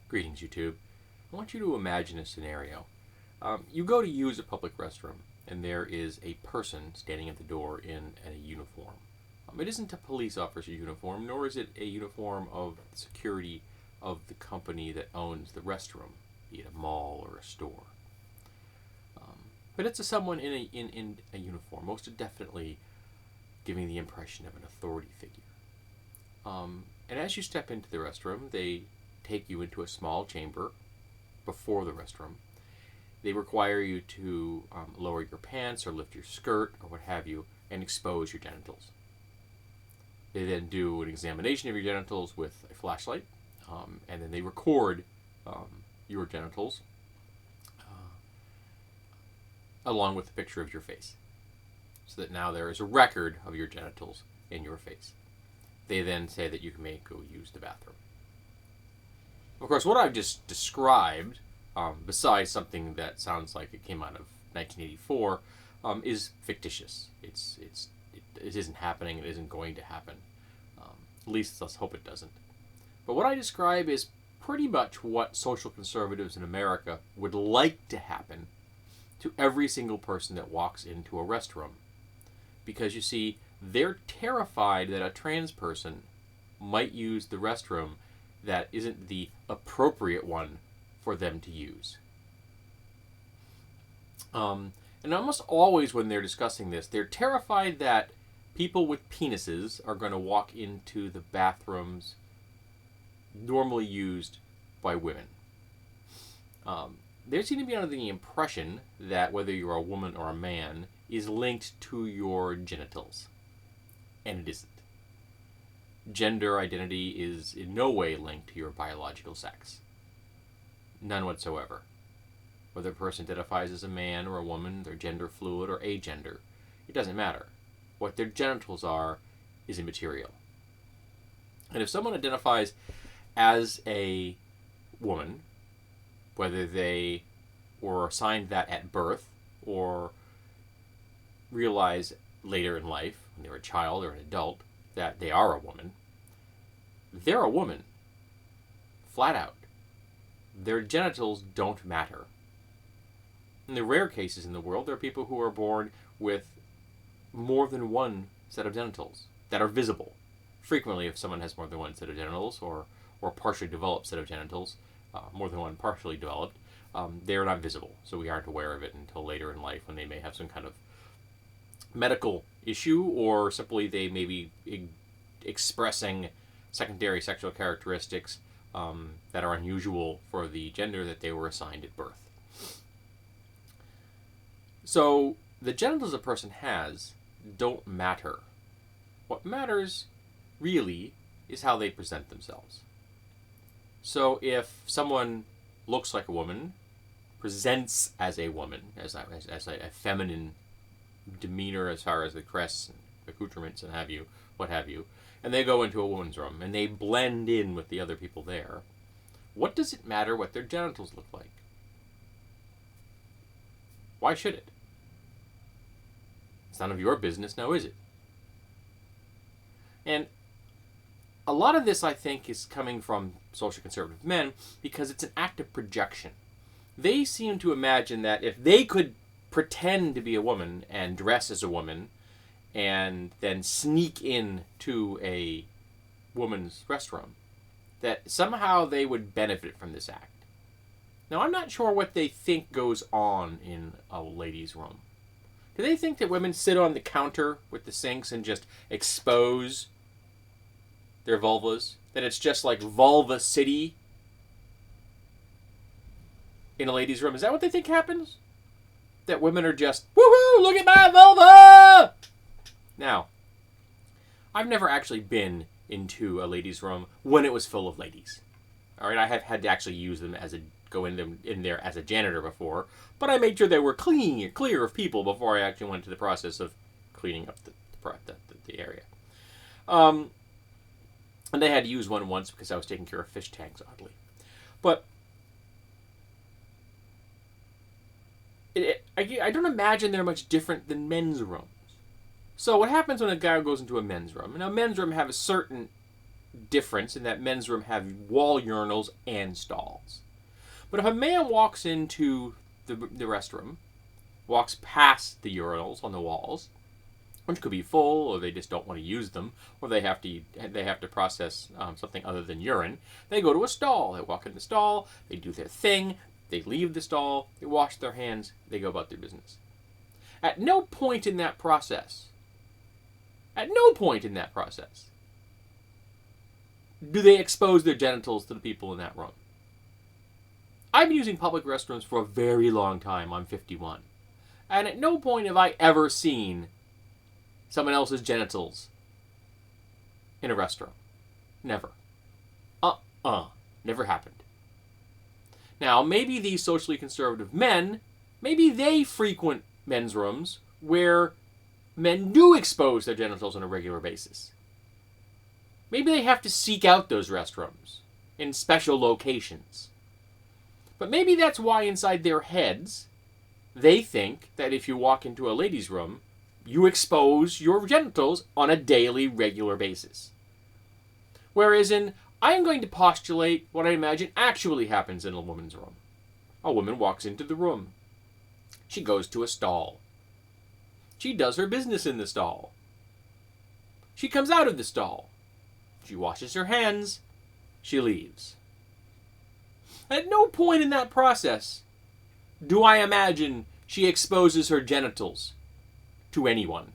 Greetings, YouTube. I want you to imagine a scenario. You go to use a public restroom, and there is a person standing at the door in a uniform. It isn't a police officer uniform, nor is it a uniform of security of the company that owns the restroom, be it a mall or a store. But it's someone in a uniform, most definitely giving the impression of an authority figure. And as you step into the restroom, they take you into a small chamber before the restroom. They require you to lower your pants or lift your skirt or what have you and expose your genitals. They then do an examination of your genitals with a flashlight, and then they record your genitals along with a picture of your face, so that now there is a record of your genitals in your face. They then say that you may go use the bathroom. Of course, what I've just described, besides something that sounds like it came out of 1984, is fictitious. It isn't happening. It isn't going to happen. At least let's hope it doesn't. But what I describe is pretty much what social conservatives in America would like to happen to every single person that walks into a restroom. Because you see, they're terrified that a trans person might use the restroom that isn't the appropriate one for them to use. And almost always when they're discussing this, they're terrified that people with penises are going to walk into the bathrooms normally used by women. They seem to be under the impression that whether you're a woman or a man is linked to your genitals. And it isn't. Gender identity is in no way linked to your biological sex. None whatsoever. Whether a person identifies as a man or a woman, they're gender fluid or agender, it doesn't matter. What their genitals are is immaterial. And if someone identifies as a woman, whether they were assigned that at birth or realize later in life, when they're a child or an adult, that they are a woman, they're a woman. Flat out. Their genitals don't matter. In the rare cases in the world, there are people who are born with more than one set of genitals that are visible. Frequently, if someone has more than one set of genitals or partially developed set of genitals, more than one partially developed, they are not visible. So we aren't aware of it until later in life when they may have some kind of medical issue, or simply they may be expressing secondary sexual characteristics that are unusual for the gender that they were assigned at birth. So the genitals a person has don't matter. What matters really is how they present themselves. So if someone looks like a woman, presents as a woman, as a feminine demeanor as far as the crests and accoutrements and what have you, and they go into a woman's room and they blend in with the other people there, what does it matter what their genitals look like? Why should it? It's none of your business now, is it? And a lot of this, I think, is coming from social conservative men because it's an act of projection. They seem to imagine that if they could pretend to be a woman and dress as a woman and then sneak in to a woman's restroom, that somehow they would benefit from this act. Now, I'm not sure what they think goes on in a ladies' room. Do they think that women sit on the counter with the sinks and just expose their vulvas? That it's just like vulva city in a ladies' room? Is that what they think happens? That women are just, woohoo, look at my vulva! Now, I've never actually been into a ladies' room when it was full of ladies. All right, I have had to actually use them go in there as a janitor before, but I made sure they were clear of people before I actually went to the process of cleaning up the area. And they had to use one once because I was taking care of fish tanks, oddly. But I don't imagine they're much different than men's rooms. So what happens when a guy goes into a men's room? Now, men's room have a certain difference in that men's room have wall urinals and stalls. But if a man walks into the restroom, walks past the urinals on the walls, which could be full, or they just don't want to use them, or they have to process something other than urine, they go to a stall. They walk in the stall, they do their thing, they leave the stall, they wash their hands, they go about their business. At no point in that process, do they expose their genitals to the people in that room. I've been using public restrooms for a very long time. I'm 51. And at no point have I ever seen someone else's genitals in a restroom. Never. Never happened. Now, maybe these socially conservative men, maybe they frequent men's rooms where men do expose their genitals on a regular basis. Maybe they have to seek out those restrooms in special locations. But maybe that's why inside their heads, they think that if you walk into a ladies' room, you expose your genitals on a daily, regular basis. Whereas I'm going to postulate what I imagine actually happens in a woman's room. A woman walks into the room. She goes to a stall. She does her business in the stall. She comes out of the stall. She washes her hands. She leaves. At no point in that process do I imagine she exposes her genitals to anyone.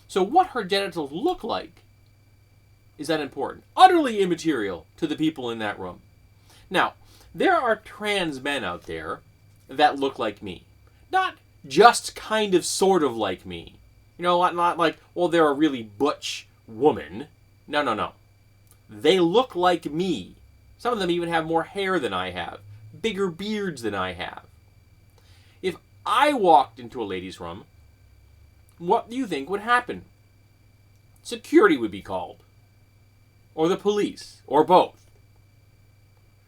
So what her genitals look like is unimportant, utterly immaterial to the people in that room. Now, there are trans men out there that look like me. Not just kind of sort of like me. You know, not like, well, they're a really butch woman. No. They look like me. Some of them even have more hair than I have. Bigger beards than I have. If I walked into a ladies' room, what do you think would happen? Security would be called. Or the police. Or both.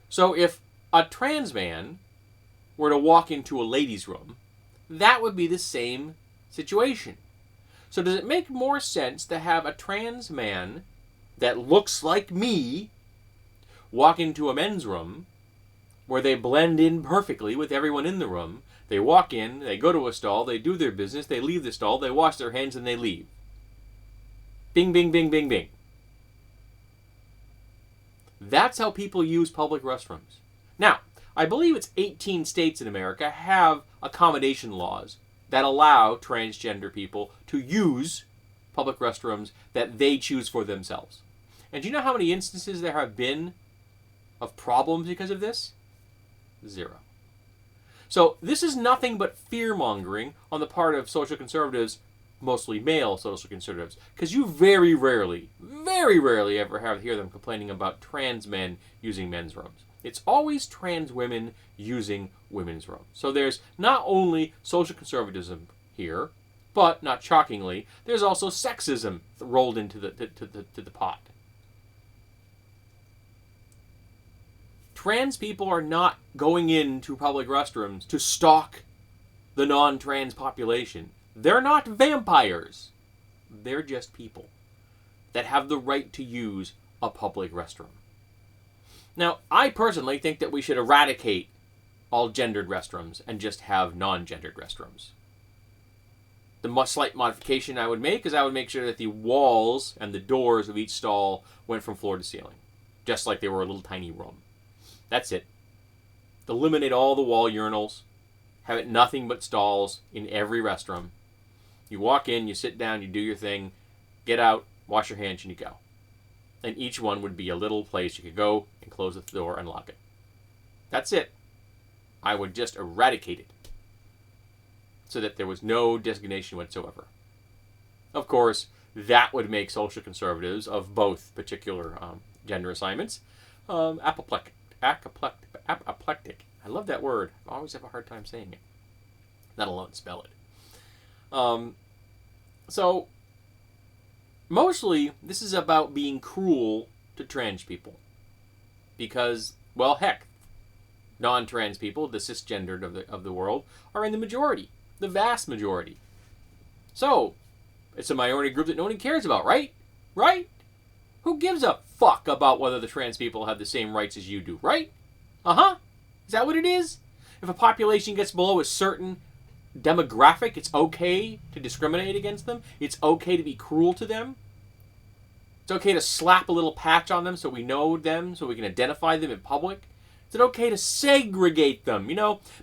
So if a trans man were to walk into a ladies' room, that would be the same situation. So does it make more sense to have a trans man that looks like me walk into a men's room where they blend in perfectly with everyone in the room? They walk in, they go to a stall, they do their business, they leave the stall, they wash their hands, and they leave. Bing, bing, bing, bing, bing. That's how people use public restrooms. Now, I believe it's 18 states in America have accommodation laws that allow transgender people to use public restrooms that they choose for themselves. And do you know how many instances there have been of problems because of this? 0. So this is nothing but fear-mongering on the part of social conservatives, mostly male social conservatives, because you very rarely ever hear them complaining about trans men using men's rooms. It's always trans women using women's rooms. So there's not only social conservatism here, but not shockingly, there's also sexism rolled into the pot. Trans people are not going into public restrooms to stalk the non-trans population. They're not vampires. They're just people that have the right to use a public restroom. Now, I personally think that we should eradicate all gendered restrooms and just have non-gendered restrooms. The slight modification I would make is I would make sure that the walls and the doors of each stall went from floor to ceiling, just like they were a little tiny room. That's it. Eliminate all the wall urinals. Have it nothing but stalls in every restroom. You walk in, you sit down, you do your thing, get out, wash your hands, and you go. And each one would be a little place you could go and close the door and lock it. That's it. I would just eradicate it so that there was no designation whatsoever. Of course, that would make social conservatives of both particular gender assignments apoplectic. I love that word. I always have a hard time saying it, let alone spell it. So, mostly, this is about being cruel to trans people. Because, well, heck, non-trans people, the cisgendered of the world, are in the majority. The vast majority. So, it's a minority group that no one cares about, right? Right? Who gives a fuck about whether the trans people have the same rights as you do, right? Uh-huh. Is that what it is? If a population gets below a certain demographic, it's okay to discriminate against them. It's okay to be cruel to them. It's okay to slap a little patch on them so we know them, so we can identify them in public. Is it okay to segregate them?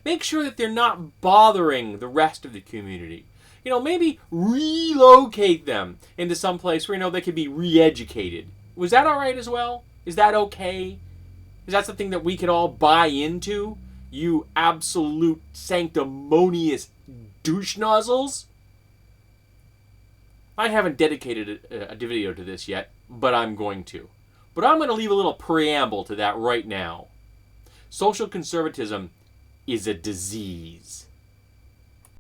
Make sure that they're not bothering the rest of the community. Maybe relocate them into some place where, they could be re-educated. Was that all right as well? Is that okay? Is that something that we could all buy into? You absolute sanctimonious douche nozzles? I haven't dedicated a video to this yet, but I'm going to. But I'm going to leave a little preamble to that right now. Social conservatism is a disease.